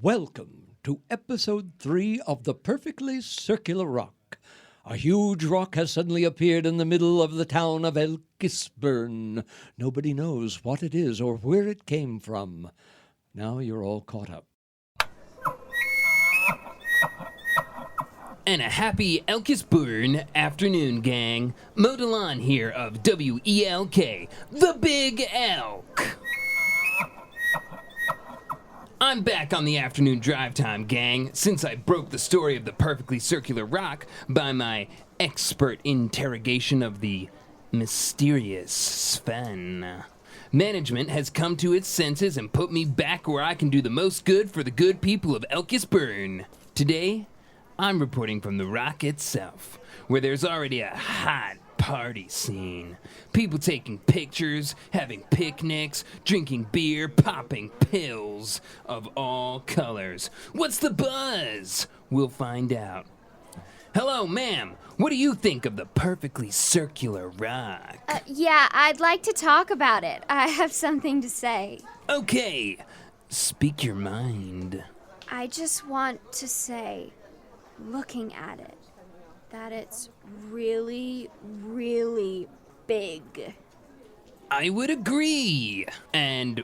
Welcome to episode 3 of The Perfectly Circular Rock. A huge rock has suddenly appeared in the middle of the town of Elkisbourne. Nobody knows what it is or where it came from. Now you're all caught up. And a happy Elkisbourne afternoon, gang. Modelon here of WELK, the Big Elk. I'm back on the afternoon drive time, gang, since I broke the story of the perfectly circular rock by my expert interrogation of the mysterious Sven. Management has come to its senses and put me back where I can do the most good for the good people of Elkisbourne. Today, I'm reporting from the rock itself, where there's already a hot party scene. People taking pictures, having picnics, drinking beer, popping pills of all colors. What's the buzz? We'll find out. Hello, ma'am. What do you think of the perfectly circular rock? Yeah, I'd like to talk about it. I have something to say. Okay, speak your mind. I just want to say, looking at it, that it's really, really big. I would agree. And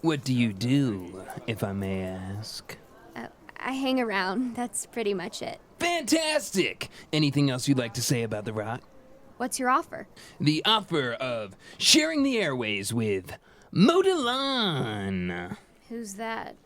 what do you do, if I may ask? I hang around. That's pretty much it. Fantastic! Anything else you'd like to say about the rock? What's your offer? The offer of sharing the airways with Modelon. Who's that?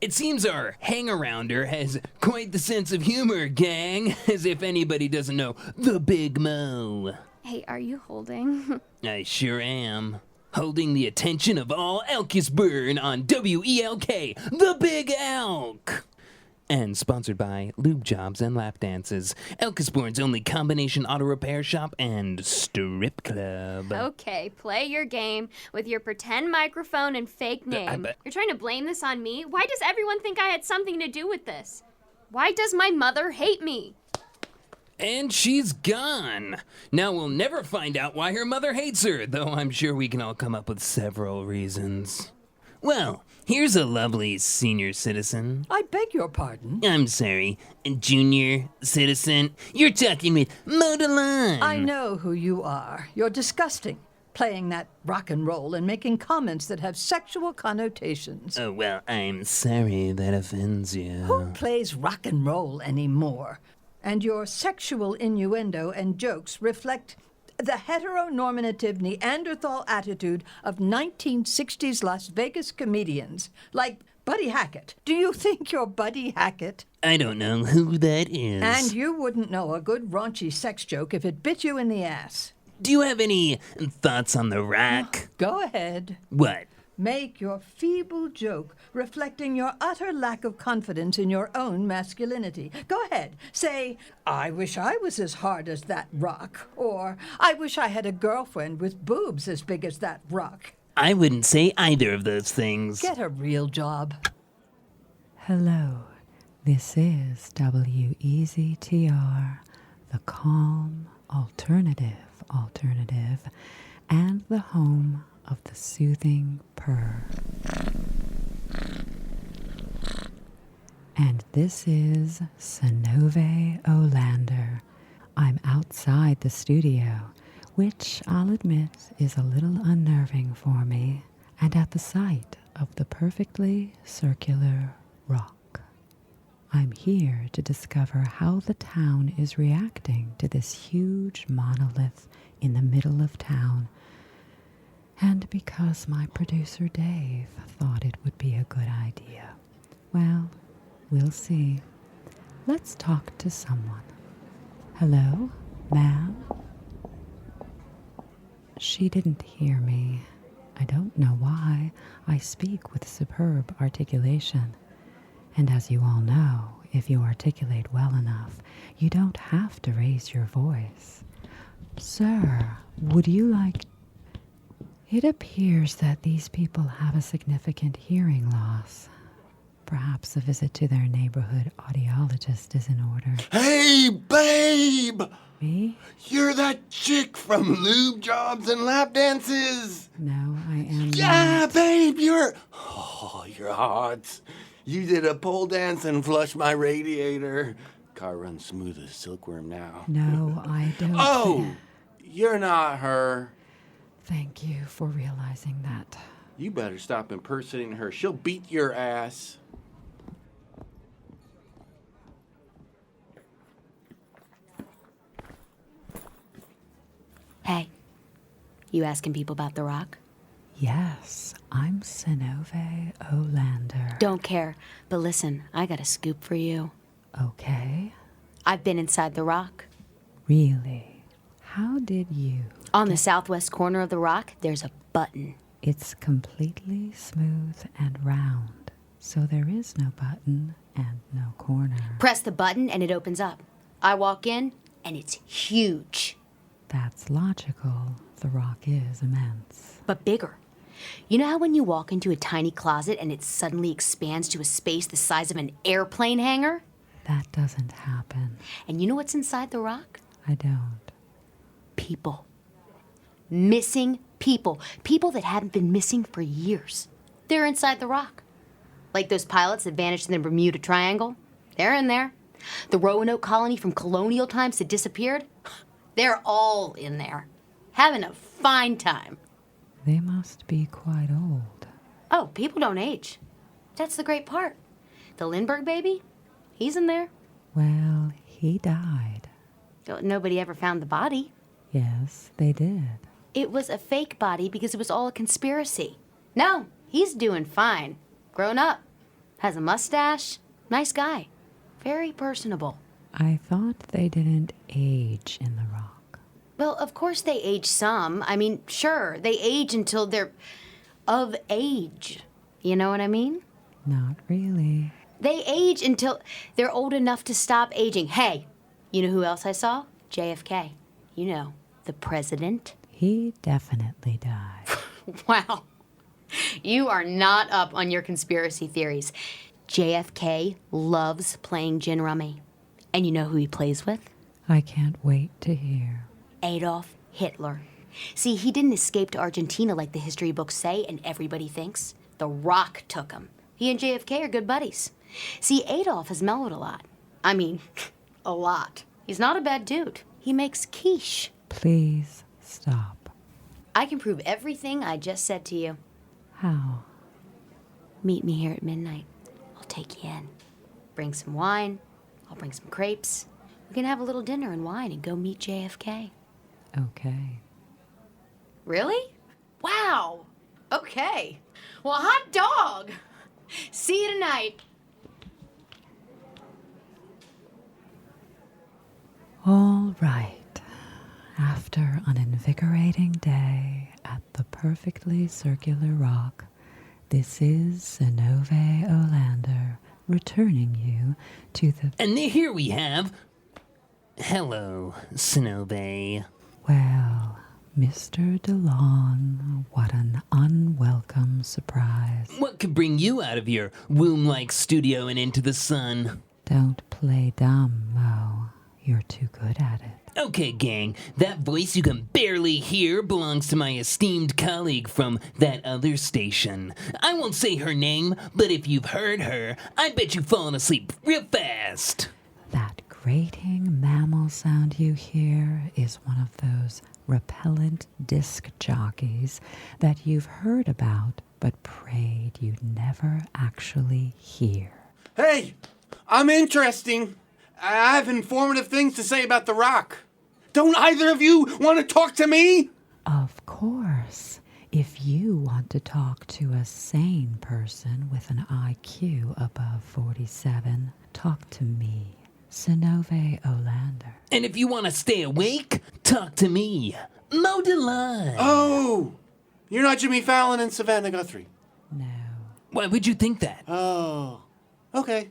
It seems our hang-arounder has quite the sense of humor, gang, as if anybody doesn't know the Big Mo. Hey, are you holding? I sure am. Holding the attention of all Elkisbourne on WELK, the Big Elk. And sponsored by Lube Jobs and Lap Dances, Elkisbourne's only combination auto repair shop and strip club. Okay, play your game with your pretend microphone and fake name. You're trying to blame this on me? Why does everyone think I had something to do with this? Why does my mother hate me? And she's gone. Now we'll never find out why her mother hates her, though I'm sure we can all come up with several reasons. Well, here's a lovely senior citizen. I beg your pardon? I'm sorry, junior citizen. You're talking with Modelon. I know who you are. You're disgusting, playing that rock and roll and making comments that have sexual connotations. Oh, well, I'm sorry that offends you. Who plays rock and roll anymore? And your sexual innuendo and jokes reflect the heteronormative Neanderthal attitude of 1960s Las Vegas comedians, like Buddy Hackett. Do you think you're Buddy Hackett? I don't know who that is. And you wouldn't know a good raunchy sex joke if it bit you in the ass. Do you have any thoughts on the rock? Go ahead. What? Make your feeble joke reflecting your utter lack of confidence in your own masculinity. Go ahead. Say, I wish I was as hard as that rock. Or, I wish I had a girlfriend with boobs as big as that rock. I wouldn't say either of those things. Get a real job. Hello, this is WEZTR, the calm, alternative, and the home of the soothing purr. And this is Sanove Olander. I'm outside the studio, which I'll admit is a little unnerving for me, and at the sight of the perfectly circular rock. I'm here to discover how the town is reacting to this huge monolith in the middle of town, and because my producer Dave thought it would be a good idea. Well, we'll see. Let's talk to someone. Hello, ma'am? She didn't hear me. I don't know why. I speak with superb articulation. And as you all know, if you articulate well enough, you don't have to raise your voice. Sir, would you like... It appears that these people have a significant hearing loss. Perhaps a visit to their neighborhood audiologist is in order. Hey, babe! Me? You're that chick from Lube Jobs and Lap Dances! No, I am Yeah, not. babe, you're... Oh, you're hot. You did a pole dance and flushed my radiator. Car runs smooth as a silkworm now. No, I don't. Oh! You're not her. Thank you for realizing that. You better stop impersonating her. She'll beat your ass. Hey, you asking people about The Rock? Yes, I'm Sinove Olander. Don't care, but listen, I got a scoop for you. Okay. I've been inside The Rock. Really? How did you? On the southwest corner of The Rock, there's a button. It's completely smooth and round, so there is no button and no corner. Press the button and it opens up. I walk in and it's huge. That's logical. The Rock is immense. But bigger. You know how when you walk into a tiny closet and it suddenly expands to a space the size of an airplane hangar? That doesn't happen. And you know what's inside The Rock? I don't. People. Missing people. People that haven't been missing for years. They're inside The Rock. Like those pilots that vanished in the Bermuda Triangle. They're in there. The Roanoke colony from colonial times that disappeared. They're all in there. Having a fine time. They must be quite old. Oh, people don't age. That's the great part. The Lindbergh baby, he's in there. Well, he died. Nobody ever found the body. Yes, they did. It was a fake body because it was all a conspiracy. No, he's doing fine. Grown up. Has a mustache. Nice guy. Very personable. I thought they didn't age in The Rock. Well, of course they age some. I mean, sure, they age until they're of age. You know what I mean? Not really. They age until they're old enough to stop aging. Hey, you know who else I saw? JFK. You know, the president. He definitely died. Wow. You are not up on your conspiracy theories. JFK loves playing gin rummy. And you know who he plays with? I can't wait to hear. Adolf Hitler. See, he didn't escape to Argentina like the history books say and everybody thinks. The Rock took him. He and JFK are good buddies. See, Adolf has mellowed a lot. I mean, a lot. He's not a bad dude. He makes quiche. Please stop. I can prove everything I just said to you. How? Meet me here at midnight. I'll take you in. Bring some wine. I'll bring some crepes. We can have a little dinner and wine and go meet JFK. Okay. Really? Wow. Okay. Well, hot dog. See you tonight. All right. After an invigorating day at the perfectly circular rock, this is Sinove Olander returning you to the... And here we have... Hello, Sinove. Well, Mr. DeLong, what an unwelcome surprise. What could bring you out of your womb-like studio and into the sun? Don't play dumb, Mo. You're too good at it. Okay, gang, that voice you can barely hear belongs to my esteemed colleague from that other station. I won't say her name, but if you've heard her, I bet you've fallen asleep real fast. That grating mammal sound you hear is one of those repellent disc jockeys that you've heard about but prayed you'd never actually hear. Hey, I'm interesting. I have informative things to say about The Rock. Don't either of you want to talk to me? Of course. If you want to talk to a sane person with an IQ above 47, talk to me, Sinove Olander. And if you want to stay awake, talk to me, Mo DeLon. Oh, you're not Jimmy Fallon and Savannah Guthrie. No. Why would you think that? Oh, okay.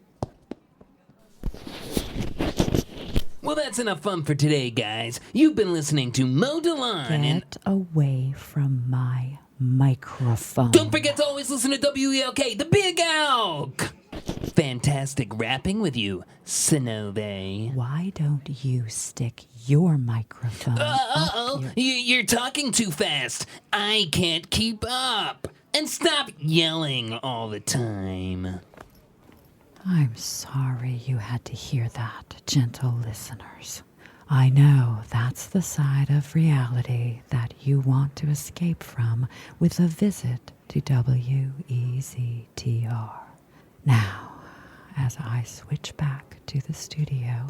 Well, that's enough fun for today, guys. You've been listening to Mo DeLon and... Get away from my microphone. Don't forget to always listen to WELK, the Big Elk! Fantastic rapping with you, Sinove. Why don't you stick your microphone Uh-oh, you're talking too fast. I can't keep up. And stop yelling all the time. I'm sorry you had to hear that, gentle listeners. I know that's the side of reality that you want to escape from with a visit to WEZTR. Now, as I switch back to the studio,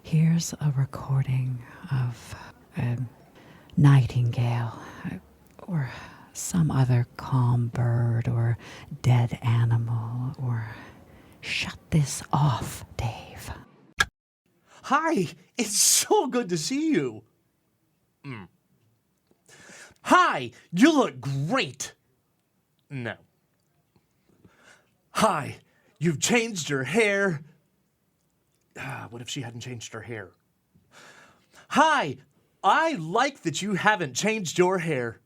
here's a recording of a nightingale or some other calm bird or dead animal or shut this off, Dave. Hi, it's so good to see you. Hi, you look great. No. Hi, you've changed your hair. What if she hadn't changed her hair? Hi, I like that you haven't changed your hair.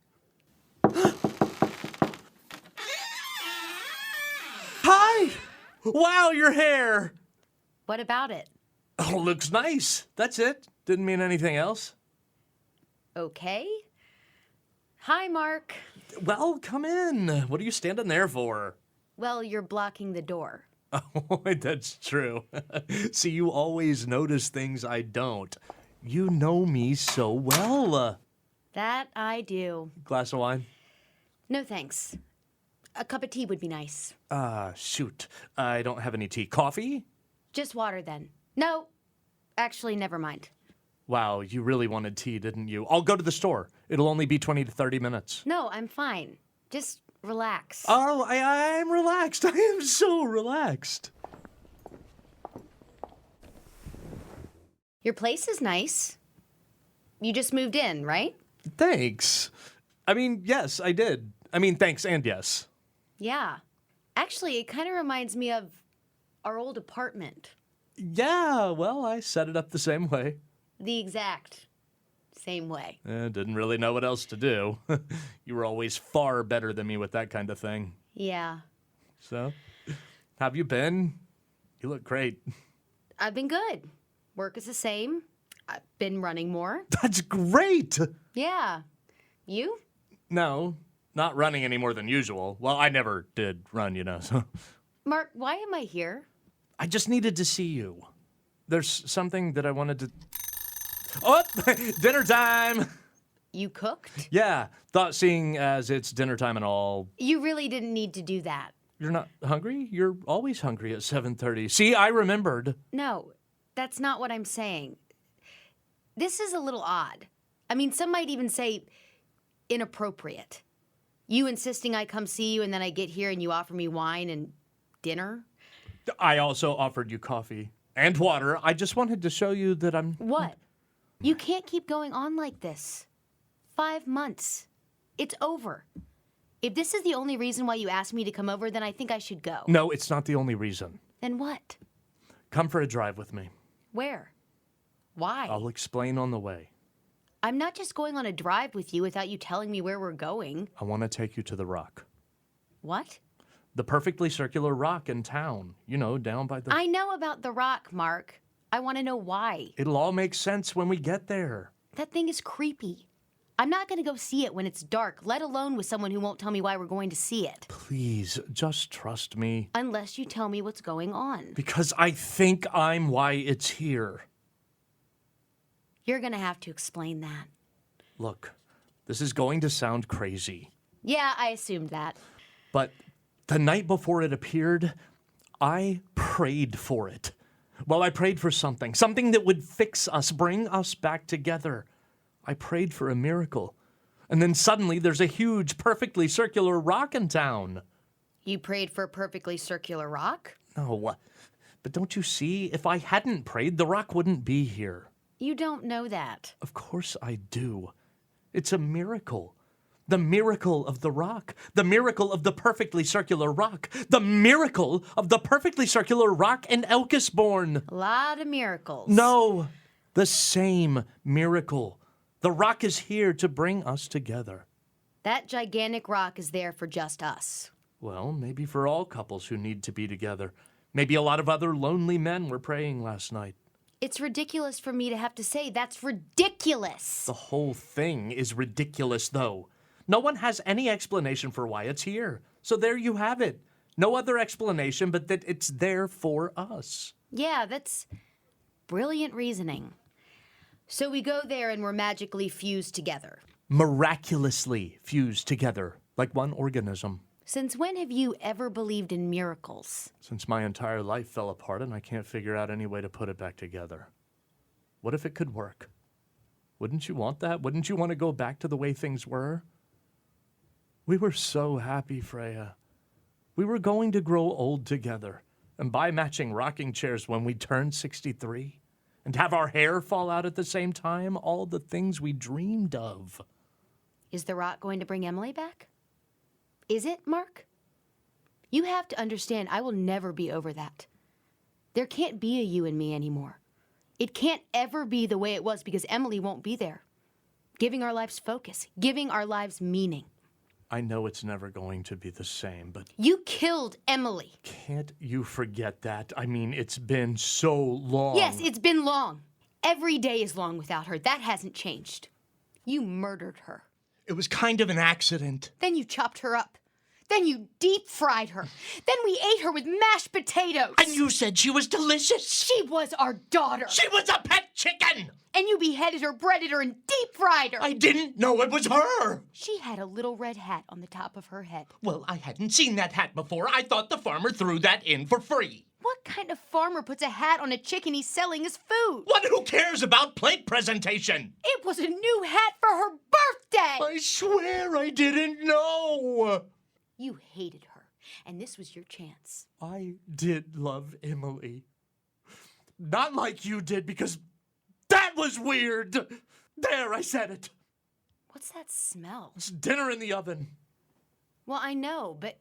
Hi! Wow, your hair! What about it? Oh, looks nice. That's it. Didn't mean anything else. Okay. Hi, Mark. Well, come in. What are you standing there for? Well, you're blocking the door. Oh, that's true. See, you always notice things I don't. You know me so well. That I do. Glass of wine? No thanks. A cup of tea would be nice. Shoot. I don't have any tea. Coffee? Just water then. No. Actually, never mind. Wow, you really wanted tea, didn't you? I'll go to the store. It'll only be 20 to 30 minutes. No, I'm fine. Just relax. Oh, I'm relaxed. I am so relaxed. Your place is nice. You just moved in, right? Thanks. I mean, yes, I did. I mean, thanks and yes. Yeah. Actually, it kind of reminds me of our old apartment. Yeah, well, I set it up the same way. The exact same way. Didn't really know what else to do. You were always far better than me with that kind of thing. Yeah. So, have you been? You look great. I've been good. Work is the same. I've been running more. That's great! Yeah. You? No, not running any more than usual. Well, I never did run, so. Mark, why am I here? I just needed to see you. There's something that I wanted to... Oh, dinner time! You cooked? Yeah, thought seeing as it's dinner time and all... You really didn't need to do that. You're not hungry? You're always hungry at 7:30. See, I remembered. No, that's not what I'm saying. This is a little odd. I mean, some might even say inappropriate. You insisting I come see you and then I get here and you offer me wine and dinner? I also offered you coffee and water. I just wanted to show you that I'm... What? You can't keep going on like this. 5 months. It's over. If this is the only reason why you asked me to come over, then I think I should go. No, it's not the only reason. Then what? Come for a drive with me. Where? Why? I'll explain on the way. I'm not just going on a drive with you without you telling me where we're going. I want to take you to the rock. What? The perfectly circular rock in town. You know, down by the... I know about the rock, Mark. I want to know why. It'll all make sense when we get there. That thing is creepy. I'm not going to go see it when it's dark, let alone with someone who won't tell me why we're going to see it. Please, just trust me. Unless you tell me what's going on. Because I think I'm why it's here. You're going to have to explain that. Look, this is going to sound crazy. Yeah, I assumed that. But the night before it appeared, I prayed for it. Well, I prayed for something that would fix us, bring us back together. I prayed for a miracle. And then suddenly there's a huge, perfectly circular rock in town. You prayed for a perfectly circular rock? No, but don't you see? If I hadn't prayed, the rock wouldn't be here. You don't know that. Of course I do. It's a miracle. The miracle of the rock. The miracle of the perfectly circular rock. The miracle of the perfectly circular rock in Elkisbourne. A lot of miracles. No, the same miracle. The rock is here to bring us together. That gigantic rock is there for just us. Well, maybe for all couples who need to be together. Maybe a lot of other lonely men were praying last night. It's ridiculous for me to have to say that's ridiculous. The whole thing is ridiculous, though. No one has any explanation for why it's here. So there you have it. No other explanation but that it's there for us. Yeah, that's brilliant reasoning. So we go there and we're magically fused together. Miraculously fused together, like one organism. Since when have you ever believed in miracles? Since my entire life fell apart and I can't figure out any way to put it back together. What if it could work? Wouldn't you want that? Wouldn't you want to go back to the way things were? We were so happy, Freya. We were going to grow old together and buy matching rocking chairs when we turned 63 and have our hair fall out at the same time, all the things we dreamed of. Is the rock going to bring Emily back? Is it, Mark? You have to understand, I will never be over that. There can't be a you and me anymore. It can't ever be the way it was because Emily won't be there. Giving our lives focus, giving our lives meaning. I know it's never going to be the same, but You killed Emily. can't you forget that? I mean, it's been so long. Yes, it's been long. Every day is long without her. That hasn't changed. You murdered her. It was kind of an accident. Then you chopped her up. Then you deep fried her. Then we ate her with mashed potatoes. And you said she was delicious. She was our daughter. She was a pet chicken. And you beheaded her, breaded her, and deep fried her. I didn't know it was her. She had a little red hat on the top of her head. Well, I hadn't seen that hat before. I thought the farmer threw that in for free. What kind of farmer puts a hat on a chicken he's selling as food? What? Who cares about plate presentation? It was a new hat for her birthday. I swear I didn't know. You hated her, and this was your chance. I did love Emily. Not like you did, because that was weird. There, I said it. What's that smell? It's dinner in the oven. Well, I know, but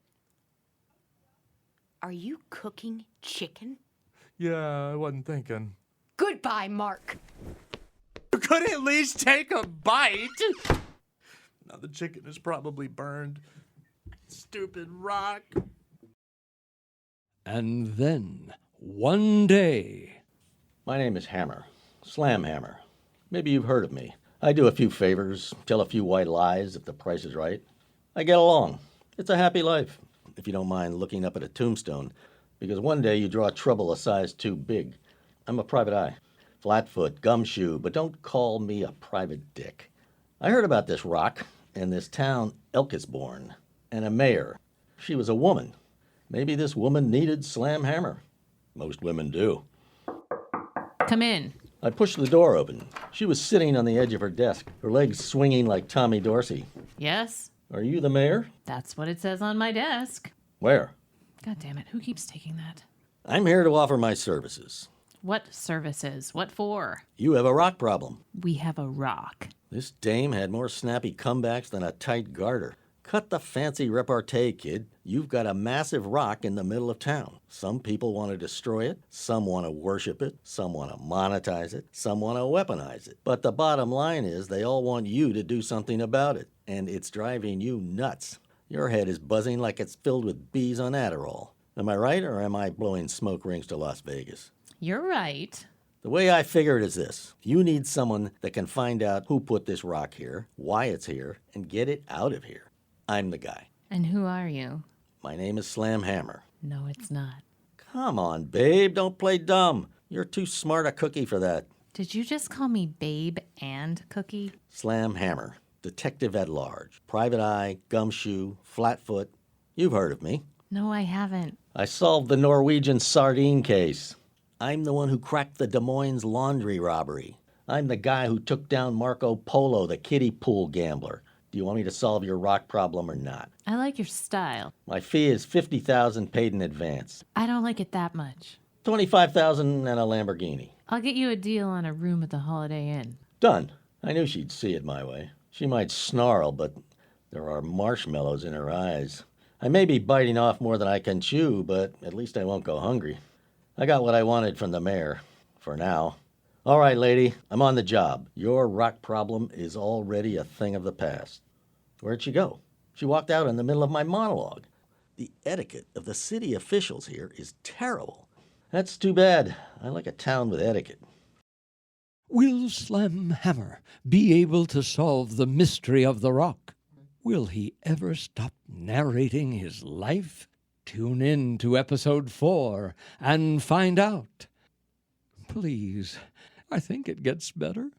are you cooking chicken? Yeah, I wasn't thinking. Goodbye, Mark. You could at least take a bite. Now the chicken is probably burned. Stupid rock. And then, one day, My name is Hammer, Slam Hammer. Maybe you've heard of me. I do a few favors, tell a few white lies if the price is right. I get along. It's a happy life, if you don't mind looking up at a tombstone, because one day you draw trouble a size too big. I'm a private eye, flatfoot, gumshoe, but don't call me a private dick. I heard about this rock in this town, Elkisbourne, and a mayor. She was a woman. Maybe this woman needed Slam Hammer. Most women do. Come in. I pushed the door open. She was sitting on the edge of her desk, her legs swinging like Tommy Dorsey. Yes, Are you the mayor? that's what it says on my desk. Where? God damn it, who keeps taking that? I'm here to offer my services. What services? What for? You have a rock problem. We have a rock. This dame had more snappy comebacks than a tight garter. Cut the fancy repartee, kid. You've got a massive rock in the middle of town. Some people want to destroy it, some want to worship it, some want to monetize it, some want to weaponize it. But the bottom line is they all want you to do something about it, and it's driving you nuts. Your head is buzzing like it's filled with bees on Adderall. Am I right, or am I blowing smoke rings to Las Vegas? You're right. The way I figure it is this. You need someone that can find out who put this rock here, why it's here, and get it out of here. I'm the guy. And who are you? My name is Slam Hammer. No, it's not. Come on, babe, don't play dumb. You're too smart a cookie for that. Did you just call me babe and cookie? Slam Hammer, detective at large, private eye, gumshoe, flatfoot. You've heard of me. No, I haven't. I solved the Norwegian sardine case. I'm the one who cracked the Des Moines laundry robbery. I'm the guy who took down Marco Polo, the kiddie pool gambler. Do you want me to solve your rock problem or not? I like your style. My fee is $50,000 paid in advance. I don't like it that much. $25,000 and a Lamborghini. I'll get you a deal on a room at the Holiday Inn. Done. I knew she'd see it my way. She might snarl, but there are marshmallows in her eyes. I may be biting off more than I can chew, but at least I won't go hungry. I got what I wanted from the mayor. For now. All right, lady, I'm on the job. Your rock problem is already a thing of the past. Where'd she go? She walked out in the middle of my monologue. The etiquette of the city officials here is terrible. That's too bad. I like a town with etiquette. will Slam Hammer be able to solve the mystery of the rock? Will he ever stop narrating his life? Tune in to episode 4 and find out. Please, I think it gets better.